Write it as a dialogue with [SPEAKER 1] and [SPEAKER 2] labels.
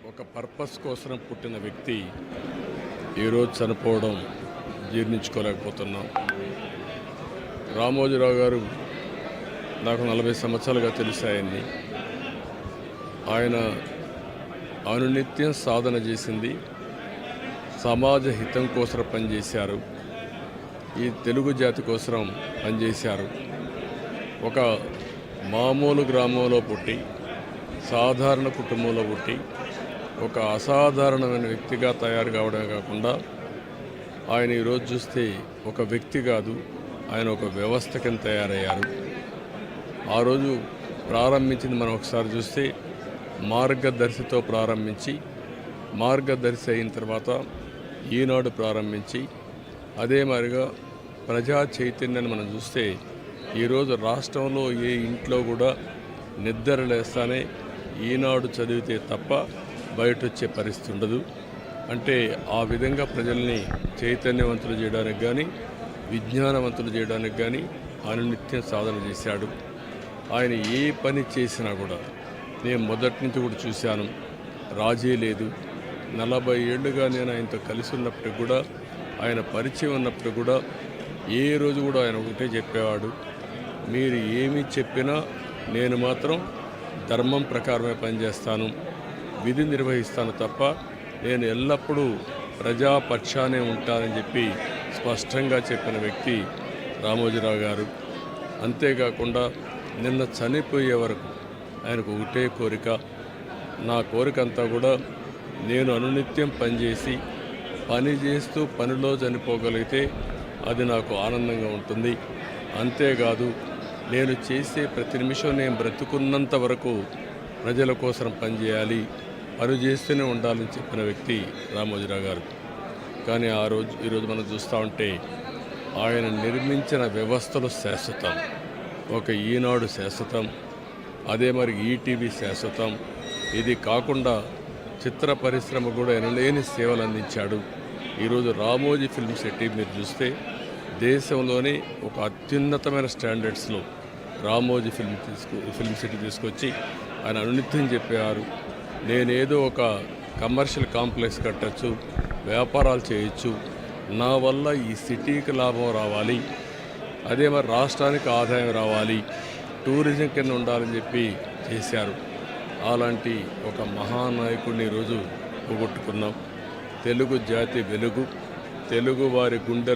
[SPEAKER 1] ఒక పర్పస్ కోసం పుట్టిన వ్యక్తి ఈరోజు చనిపోవడం జీర్ణించుకోలేకపోతున్నాం. రామోజీరావు గారు నాకు 40 సంవత్సరాలుగా తెలిసాయని. ఆయన అనునిత్యం సాధన చేసింది సమాజ హితం కోసం పనిచేశారు. ఈ తెలుగు జాతి కోసం పనిచేశారు. ఒక మామూలు గ్రామంలో పుట్టి సాధారణ కుటుంబంలో పుట్టి ఒక అసాధారణమైన వ్యక్తిగా తయారు కావడమే కాకుండా ఆయన ఈరోజు చూస్తే ఒక వ్యక్తి కాదు, ఆయన ఒక వ్యవస్థ కింద తయారయ్యారు. ఆ రోజు ప్రారంభించింది మనం ఒకసారి చూస్తే మార్గదర్శితో ప్రారంభించి మార్గదర్శి అయిన తర్వాత ఈనాడు ప్రారంభించి అదే మాదిరిగా ప్రజా చైతన్యాన్ని మనం చూస్తే ఈరోజు రాష్ట్రంలో ఏ ఇంట్లో కూడా నిద్ర లేస్తానే ఈనాడు చదివితే తప్ప బయట వచ్చే పరిస్థితి ఉండదు. అంటే ఆ విధంగా ప్రజల్ని చైతన్యవంతులు చేయడానికి కానీ విజ్ఞానవంతులు చేయడానికి కానీ అనునిత్యం సాధన చేశాడు. ఆయన ఏ పని చేసినా కూడా నేను మొదటి నుంచి కూడా చూశాను, రాజీ లేదు. 40 ఏళ్ళుగా నేను ఆయనతో కలిసి ఉన్నప్పటికి కూడా, ఆయన పరిచయం ఉన్నప్పుడు కూడా ఏ రోజు కూడా ఆయన ఒకటే చెప్పేవాడు, మీరు ఏమి చెప్పినా నేను మాత్రం ధర్మం ప్రకారమే పనిచేస్తాను, విధి నిర్వహిస్తాను తప్ప నేను ఎల్లప్పుడూ ప్రజాపక్షానే ఉంటానని చెప్పి స్పష్టంగా చెప్పిన వ్యక్తి రామోజీరావు గారు. అంతేకాకుండా నిన్న చనిపోయే వరకు ఆయనకు ఒకటే కోరిక, నా కోరిక అంతా కూడా నేను అనునిత్యం పనిచేసి పని చేస్తూ పనిలో చనిపోగలిగితే అది నాకు ఆనందంగా ఉంటుంది. అంతేకాదు నేను చేసే ప్రతి నిమిషం నేను బ్రతుకున్నంత వరకు ప్రజల కోసం పనిచేయాలి, పని చేస్తూనే ఉండాలని చెప్పిన వ్యక్తి రామోజీరావు గారు. కానీ ఈరోజు మనం చూస్తూ ఉంటే ఆయన నిర్మించిన వ్యవస్థలు శాశ్వతం. ఒక ఈనాడు శాశ్వతం, అదే మరి ఈటీవీ శాశ్వతం. ఇది కాకుండా చిత్ర పరిశ్రమ కూడా ఎనలేని సేవలు అందించాడు. ఈరోజు రామోజీ ఫిల్మ్ సిటీ మీరు చూస్తే దేశంలోనే ఒక అత్యున్నతమైన స్టాండర్డ్స్లో రామోజీ ఫిల్మ్ సిటీ తీసుకొచ్చి ఆయన అనునిత్యం చెప్పేవారు, నేనేదో ఒక కమర్షియల్ కాంప్లెక్స్ కట్టచ్చు, వ్యాపారాలు చేయొచ్చు, నా వల్ల ఈ సిటీకి లాభం రావాలి, అదే మరి రాష్ట్రానికి ఆదాయం రావాలి, టూరిజం కింద ఉండాలని చెప్పి చేశారు. అలాంటి ఒక మహానాయకుడిని ఈరోజు పోగొట్టుకున్నాం. తెలుగు జాతి వెలుగు, తెలుగు వారి గుండె